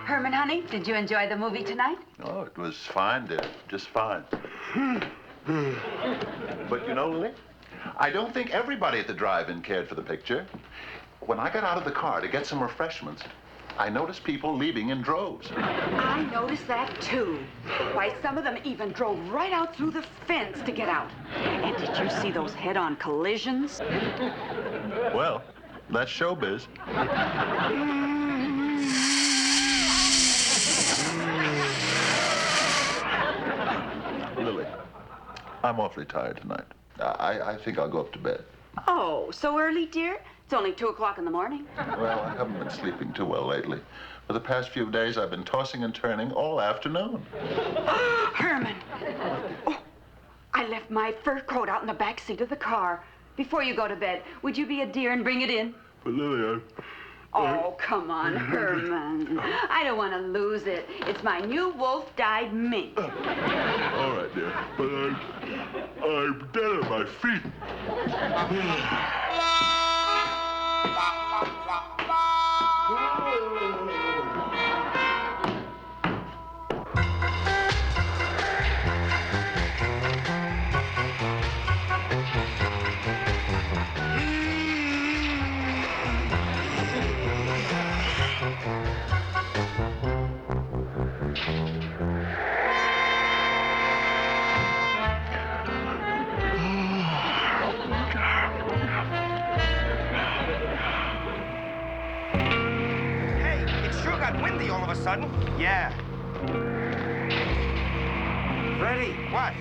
Herman, honey, did you enjoy the movie tonight? Oh, it was fine, dear. Just fine. But you know, Louie, I don't think everybody at the drive-in cared for the picture. When I got out of the car to get some refreshments, I noticed people leaving in droves. I noticed that, too. Why, some of them even drove right out through the fence to get out. And did you see those head-on collisions? Well, that's showbiz. Lily, I'm awfully tired tonight. I think I'll go up to bed. Oh, so early, dear? It's only 2 o'clock in the morning. Well, I haven't been sleeping too well lately. For the past few days, I've been tossing and turning all afternoon. Herman! Oh, I left my fur coat out in the back seat of the car. Before you go to bed, would you be a dear and bring it in? But Lily, Oh, come on, Herman. I don't want to lose it. It's my new wolf-dyed mink. All right, dear. But I'm dead on my feet. All of a sudden? Yeah. Freddie. What?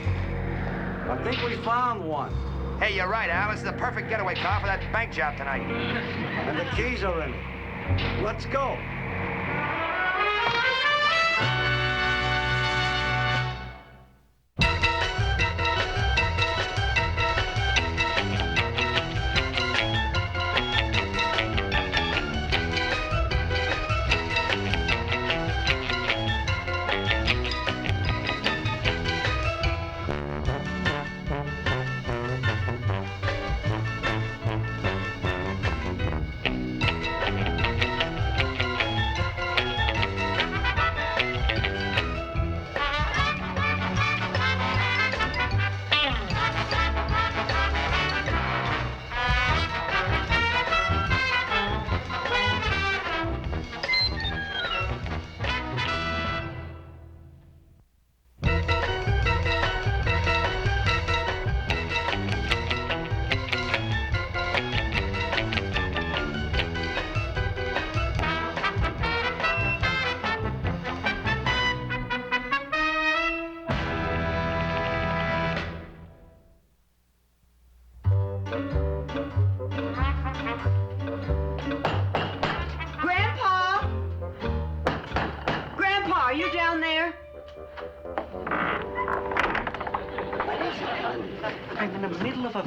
I think we found one. Hey, you're right, Al. This is the perfect getaway car for that bank job tonight. And the keys are in it. Let's go.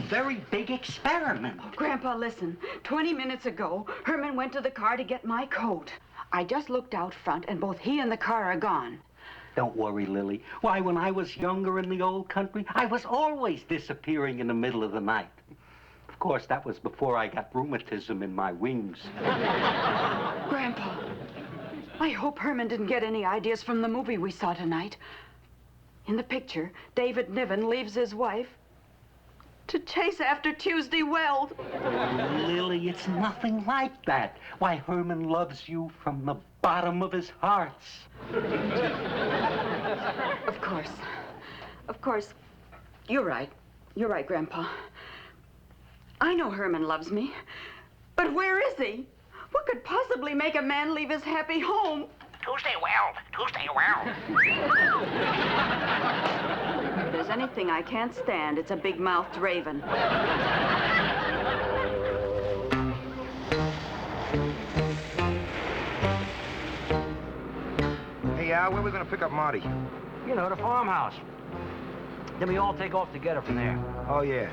Very big experiment. Oh, Grandpa, listen. 20 minutes ago, Herman went to the car to get my coat. I just looked out front, and both he and the car are gone. Don't worry, Lily. Why, when I was younger in the old country, I was always disappearing in the middle of the night. Of course, that was before I got rheumatism in my wings. Grandpa, I hope Herman didn't get any ideas from the movie we saw tonight. In the picture, David Niven leaves his wife to chase after Tuesday Weld. Lily, it's nothing like that. Why, Herman loves you from the bottom of his heart. Of course. You're right. You're right, Grandpa. I know Herman loves me, but where is he? What could possibly make a man leave his happy home? Tuesday Weld. If there's anything I can't stand, it's a big-mouthed raven. Hey, Al, where are we going to pick up Marty? You know, the farmhouse. Then we all take off together from there. Oh, yeah.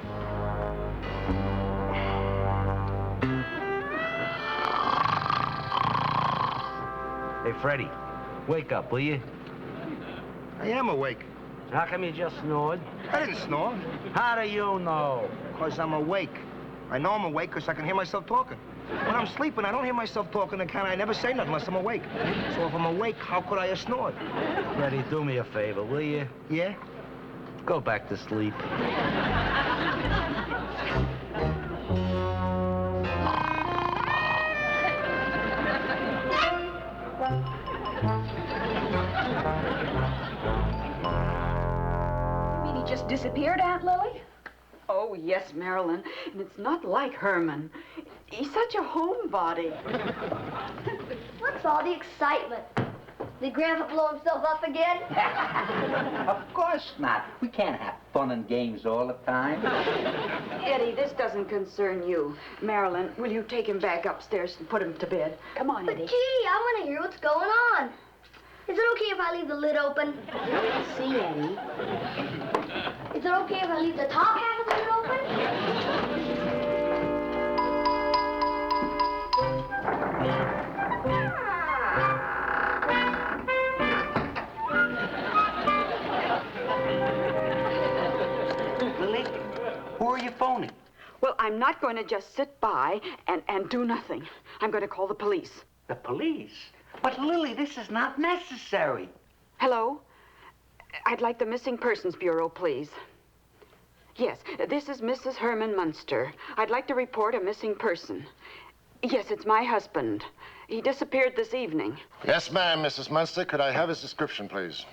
Hey, Freddie, wake up, will you? I am awake. So how come you just snored? I didn't snore. How do you know? Because I'm awake. I know I'm awake because I can hear myself talking. When I'm sleeping, I don't hear myself talking to Ken. I never say nothing unless I'm awake. So if I'm awake, how could I have snored? Freddie, do me a favor, will you? Yeah? Go back to sleep. You mean he just disappeared, Aunt Lily? Oh, yes, Marilyn. And it's not like Herman. He's such a homebody. What's all the excitement? Did Grandpa blow himself up again? Of course not. We can't have fun and games all the time. Eddie, this doesn't concern you. Marilyn, will you take him back upstairs and put him to bed? Come on, But Eddie. Kitty, I want to hear what's going on. Is it okay if I leave the lid open? See, Eddie. Is it okay if I leave the top half of the lid open? Lily, who are you phoning? Well, I'm not going to just sit by and do nothing. I'm going to call the police. The police? But, Lily, this is not necessary. Hello? I'd like the Missing Persons Bureau, please. Yes, this is Mrs. Herman Munster. I'd like to report a missing person. Yes, it's my husband. He disappeared this evening. Yes, ma'am, Mrs. Munster. Could I have his description, please?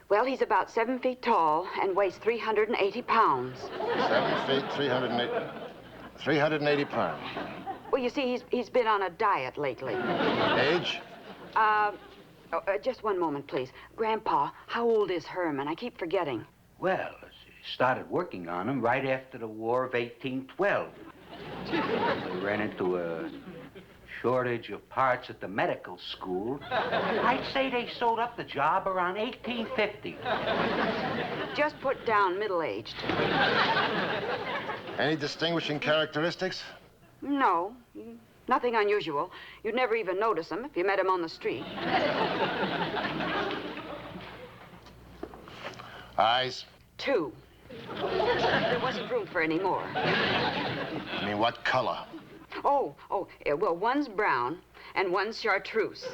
Well, he's about 7 feet tall and weighs 380 pounds. 7 feet, 380 pounds. Well, you see, he's been on a diet lately. Age? Just one moment, please. Grandpa, how old is Herman? I keep forgetting. Well, she started working on him right after the War of 1812. They ran into a shortage of parts at the medical school. I'd say they sewed up the job around 1850. Just put down middle-aged. Any distinguishing characteristics? No, nothing unusual. You'd never even notice him if you met him on the street. Eyes? 2. There wasn't room for any more. I mean, what color? Well, one's brown and one's chartreuse.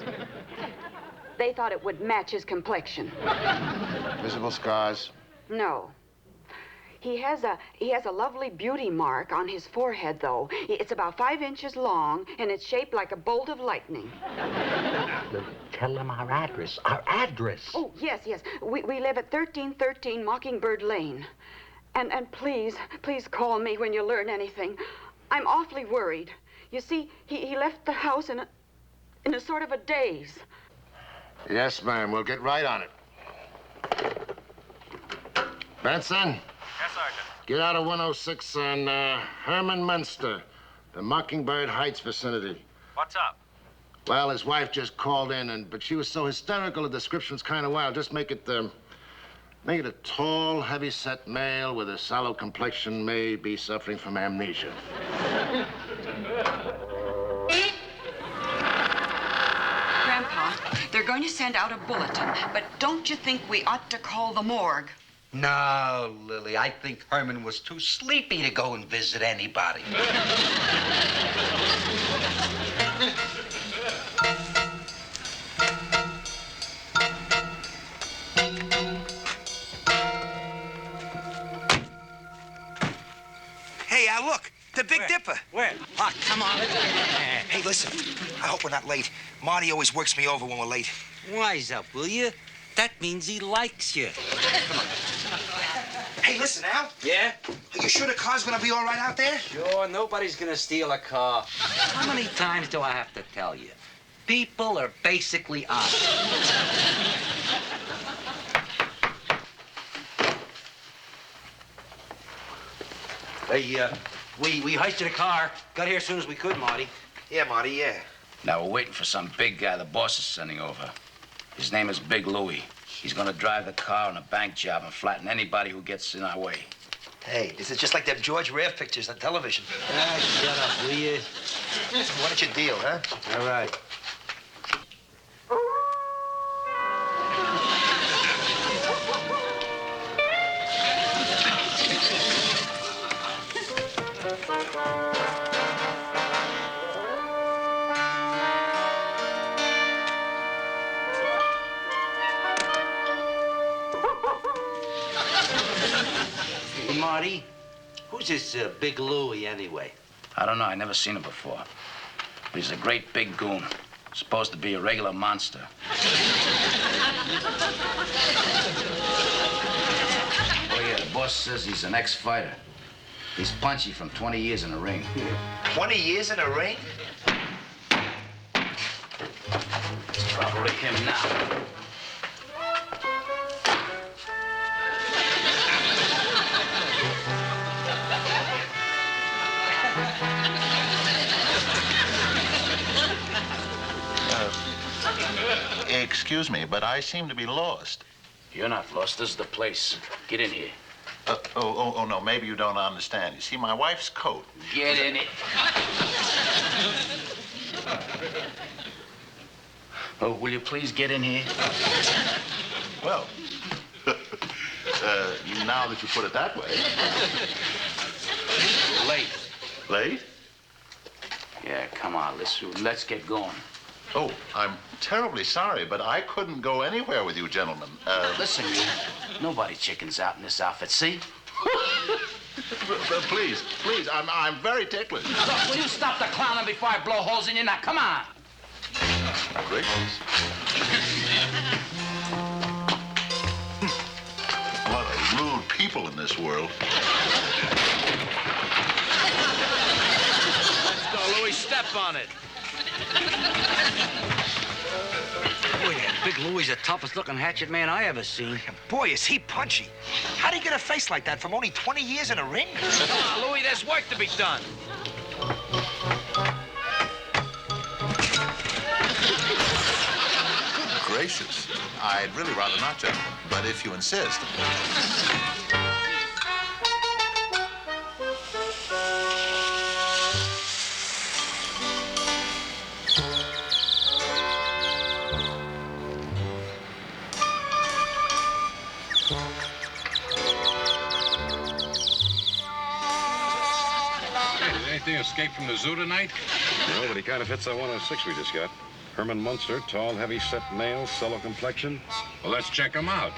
They thought it would match his complexion. Visible scars? No. He has a lovely beauty mark on his forehead, though. It's about 5 inches long, and it's shaped like a bolt of lightning. Tell them our address. Our address. Oh, yes. We live at 1313 Mockingbird Lane. And please call me when you learn anything. I'm awfully worried. You see, he left the house in a sort of a daze. Yes, ma'am. We'll get right on it. Benson? Yes, Sergeant. Get out of 106 on Herman Munster, the Mockingbird Heights vicinity. What's up? Well, his wife just called in, but she was so hysterical, the description's kind of wild. Just make it a tall, heavy-set male with a sallow complexion, may be suffering from amnesia. Grandpa, they're going to send out a bulletin, but don't you think we ought to call the morgue? No, Lily, I think Herman was too sleepy to go and visit anybody. Hey, look, the Big Dipper. Where? Ah, come on. Hey, listen, I hope we're not late. Marty always works me over when we're late. Wise up, will you? That means he likes you. Come on. Hey, listen, Al. Yeah? Are you sure the car's gonna be all right out there? Sure, nobody's gonna steal a car. How many times do I have to tell you? People are basically honest. Hey, we hoisted a car. Got here as soon as we could, Marty. Yeah, Marty, yeah. Now, we're waiting for some big guy the boss is sending over. His name is Big Louie. He's gonna drive the car on a bank job and flatten anybody who gets in our way. Hey, this is just like them George Raft pictures on television. Ah, shut up, will you? What's your deal, huh? All right. Hey, Marty, who's this Big Louie, anyway? I don't know. I never seen him before. But he's a great big goon. Supposed to be a regular monster. Oh, yeah, the boss says he's an ex-fighter. He's punchy from 20 years in the ring. 20 years in a ring? It's probably him now. Excuse me, but I seem to be lost. You're not lost. This is the place. Get in here. Oh, no, maybe you don't understand. You see, my wife's coat. Get in it. Oh, will you please get in here? Well, now that you put it that way. Late. Late? Yeah, come on. Let's get going. Oh, I'm terribly sorry, but I couldn't go anywhere with you gentlemen. Listen, you. Nobody chickens out in this outfit, see? Please, I'm very ticklish. Look, will you stop the clowning before I blow holes in you? Now, come on. Gracious. What a rude people in this world. Let's go, Louie. Step on it. Boy, that Big Louie's the toughest looking hatchet man I ever seen. Boy, is he punchy. How'd he get a face like that from only 20 years in a ring? Come on, Louie, there's work to be done. Good gracious. I'd really rather not, gentlemen, but if you insist. Anything escaped from the zoo tonight? No, but he kind of fits that 106 we just got. Herman Munster, tall, heavy-set male, sallow complexion. Well, let's check him out.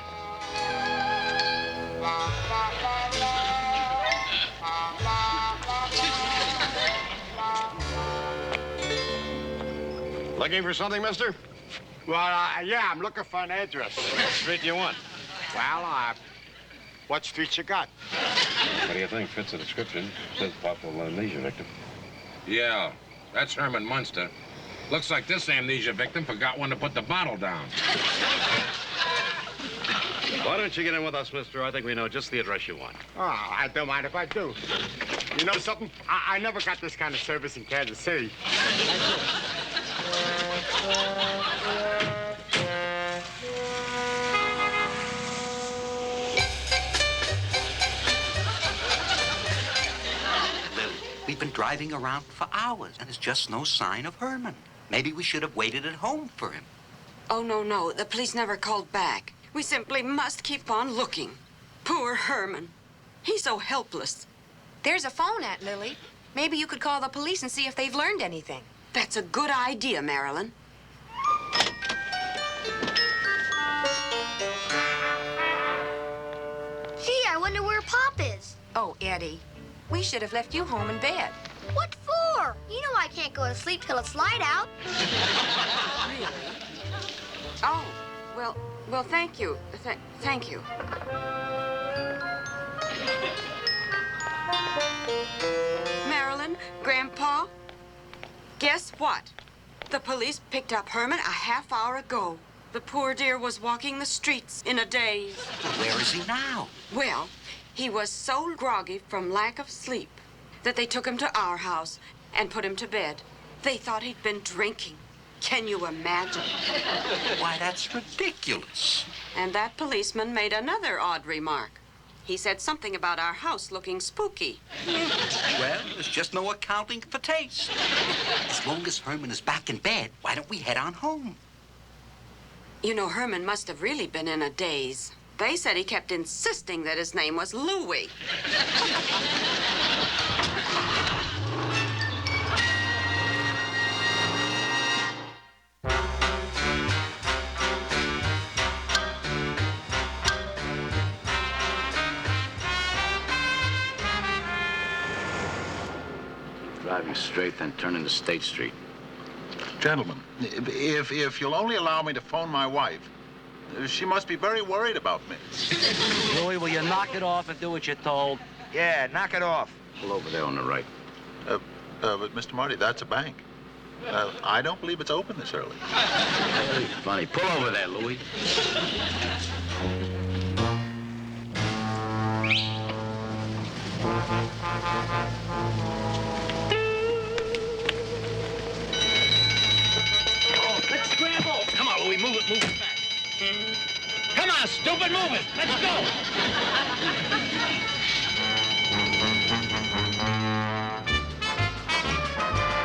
Looking for something, mister? Well, yeah, I'm looking for an address. What street do you want? Well, what street you got? What do you think fits the description? Says possible amnesia victim. Yeah, that's Herman Munster. Looks like this amnesia victim forgot when to put the bottle down. Why don't you get in with us, mister? I think we know just the address you want. Oh, I don't mind if I do. You know something? I never got this kind of service in Kansas City. We've been driving around for hours, and there's just no sign of Herman. Maybe we should have waited at home for him. Oh, no. The police never called back. We simply must keep on looking. Poor Herman. He's so helpless. There's a phone, Aunt Lily. Maybe you could call the police and see if they've learned anything. That's a good idea, Marilyn. Gee, I wonder where Pop is. Oh, Eddie, we should have left you home in bed. What for? You know I can't go to sleep till it's light out. Really? Oh, well, thank you. Thank you. Marilyn, Grandpa, guess what? The police picked up Herman a half hour ago. The poor dear was walking the streets in a daze. Where is he now? Well, he was so groggy from lack of sleep that they took him to our house and put him to bed. They thought he'd been drinking. Can you imagine? Why, that's ridiculous. And that policeman made another odd remark. He said something about our house looking spooky. Well, there's just no accounting for taste. As long as Herman is back in bed, why don't we head on home? You know, Herman must have really been in a daze. They said he kept insisting that his name was Louie. driving straight, then turn into State Street. Gentlemen, if you'll only allow me to phone my wife, she must be very worried about me. Louie, will you knock it off and do what you're told? Yeah, knock it off. Pull over there on the right. But Mr. Marty, that's a bank. I don't believe it's open this early. Funny. Pull over there, Louie. Oh, let's scramble. Come on, Louie, move it fast. Come on, stupid, move it. Let's go.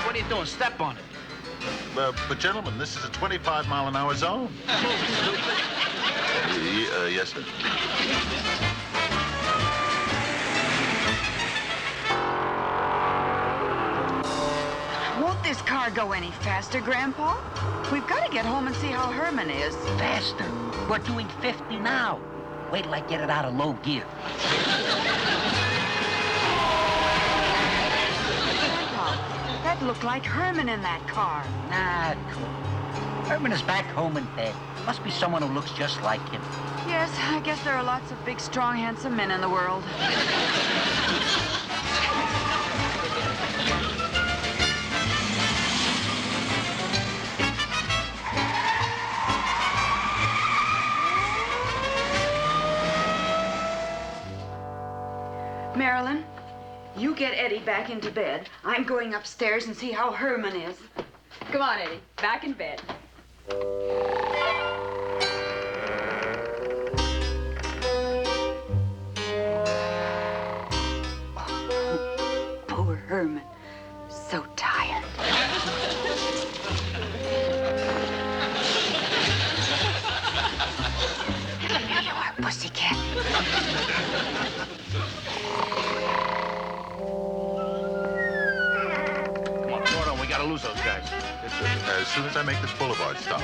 What are you doing? Step on it. But gentlemen, this is a 25-mile-an-hour zone. Yes, sir. Won't this car go any faster, Grandpa? We've got to get home and see how Herman is. Faster. We're doing 50 now. Wait till I get it out of low gear. Grandpa, that looked like Herman in that car. Nah, cool. Herman is back home in bed. Must be someone who looks just like him. Yes, I guess there are lots of big, strong, handsome men in the world. Marilyn, you get Eddie back into bed. I'm going upstairs and see how Herman is. Come on, Eddie. Back in bed. Poor Herman. So tired. Here you are, pussycat. We gotta lose those guys. Yes, sir. As soon as I make this boulevard stop.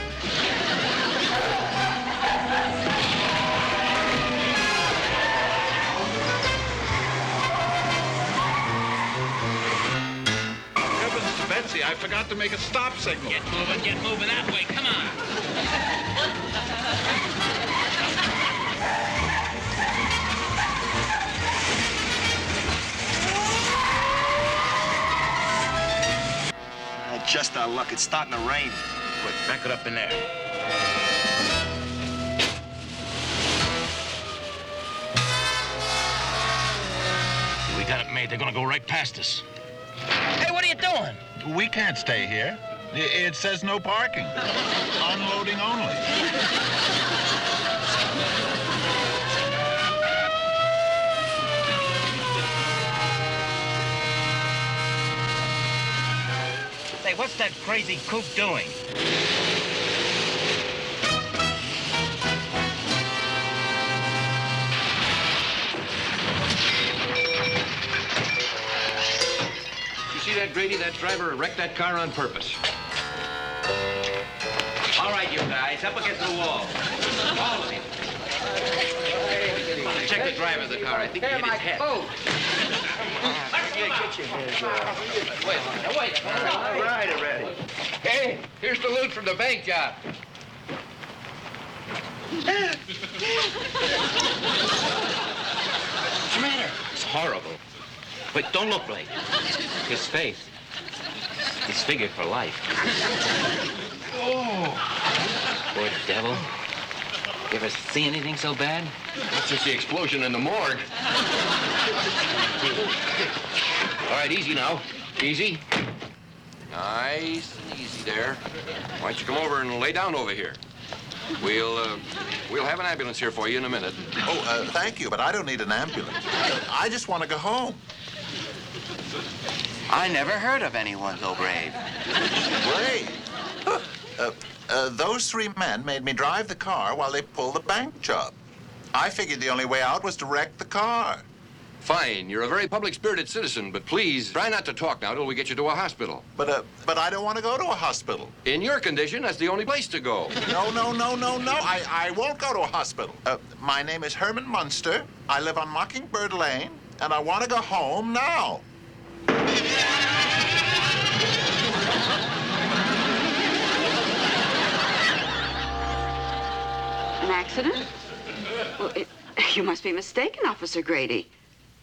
Heavens to Betsy, I forgot to make a stop signal. Get moving that way. Come on. Just our luck. It's starting to rain. Quick, back it up in there. We got it made. They're gonna go right past us. Hey, what are you doing? We can't stay here. It says no parking. Unloading only. Say, what's that crazy kook doing? You see that, Grady? That driver wrecked that car on purpose. All right, you guys, up against the wall. All of you. Check the driver of the car. I think he hit his head. Get your hands off. Wait. All right already. Hey, here's the loot from the bank job. What's the matter? It's horrible. But don't look like his face. He's figured for life. Oh. Poor devil. You ever see anything so bad? Not since the explosion in the morgue. All right, easy now. Easy. Nice and easy there. Why don't you come over and lay down over here? We'll have an ambulance here for you in a minute. Oh, thank you, but I don't need an ambulance. I just want to go home. I never heard of anyone so brave. Brave? Those three men made me drive the car while they pulled the bank job. I figured the only way out was to wreck the car. Fine. You're a very public-spirited citizen, but please try not to talk now till we get you to a hospital. But I don't want to go to a hospital. In your condition, that's the only place to go. No. I won't go to a hospital. My name is Herman Munster. I live on Mockingbird Lane, and I want to go home now. An accident? Well, you must be mistaken, Officer Grady.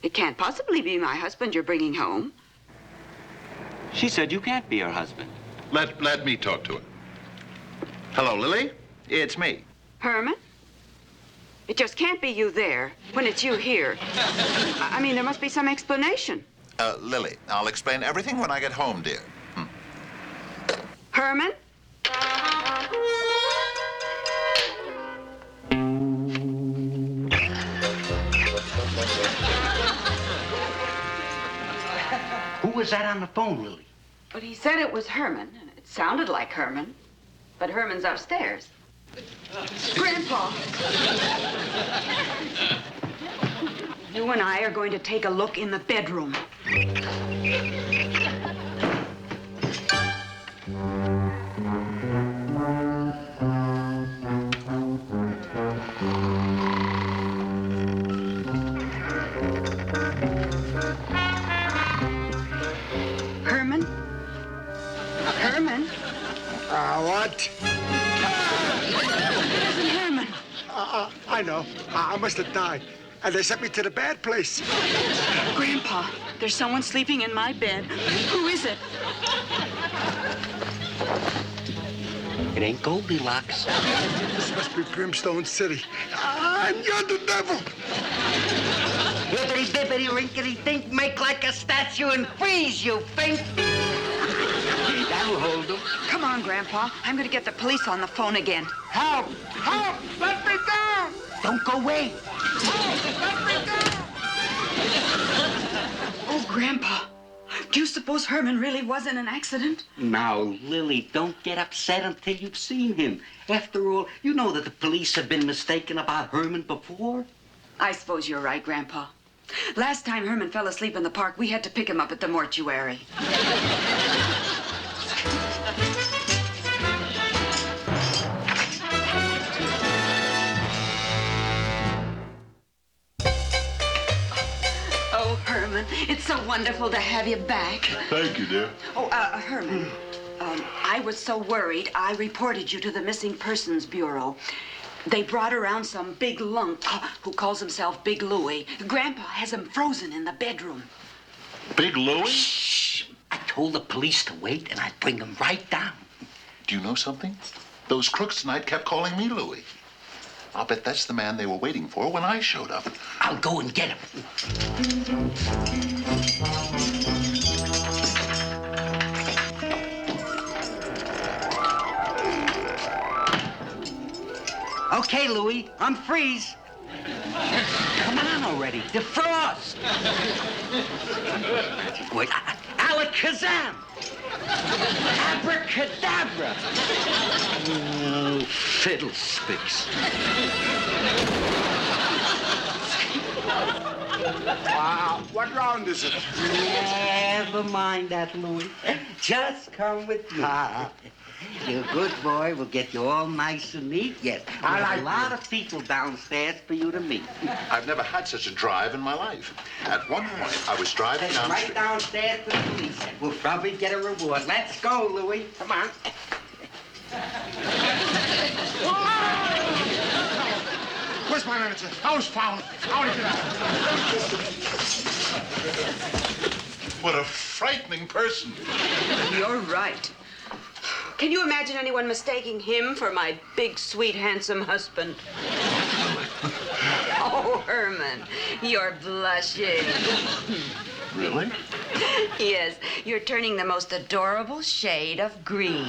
It can't possibly be my husband you're bringing home. She said you can't be her husband. Let me talk to her. Hello, Lily. It's me. Herman? It just can't be you there when it's you here. I mean, there must be some explanation. Lily, I'll explain everything when I get home, dear. Herman? Who was that on the phone, Lily? But he said it was Herman, and it sounded like Herman. But Herman's upstairs. Grandpa! You and I are going to take a look in the bedroom. Herman? Herman? What? It isn't Herman. I know. I must have died. And they sent me to the bad place. Grandpa, there's someone sleeping in my bed. Who is it? It ain't Goldilocks. This must be Brimstone City. And you're the devil. Hippity dippity rinkety think, make like a statue and freeze, you think. That'll hold them. Come on, Grandpa. I'm going to get the police on the phone again. Help! Help! Let me down! Don't go away. Help! Let me down! Oh, Grandpa, do you suppose Herman really was in an accident? Now, Lily, don't get upset until you've seen him. After all, you know that the police have been mistaken about Herman before. I suppose you're right, Grandpa. Last time Herman fell asleep in the park, we had to pick him up at the mortuary. Oh, Herman, it's so wonderful to have you back. Thank you, dear. Oh, Herman, I was so worried, I reported you to the Missing Persons Bureau. They brought around some big lunk who calls himself Big Louie. Grandpa has him frozen in the bedroom. Big Louie? Shh! I told the police to wait, and I'd bring him right down. Do you know something? Those crooks tonight kept calling me Louie. I'll bet that's the man they were waiting for when I showed up. I'll go and get him. Okay, Louie, unfreeze. Come on already, defrost. Wait, alakazam. Abracadabra. Oh, fiddlesticks. What round is it? Never mind that, Louie. Just come with me. You're a good boy. We'll get you all nice and neat. Yes, there's a lot of people downstairs for you to meet. I've never had such a drive in my life. At one point, I was driving down the Right street. downstairs to the police. We'll probably get a reward. Let's go, Louie. Come on. Where's my manager? I was found. I want to get out. What a frightening person. You're right. Can you imagine anyone mistaking him for my big, sweet, handsome husband? Oh, Herman, you're blushing. Really? Yes, you're turning the most adorable shade of green.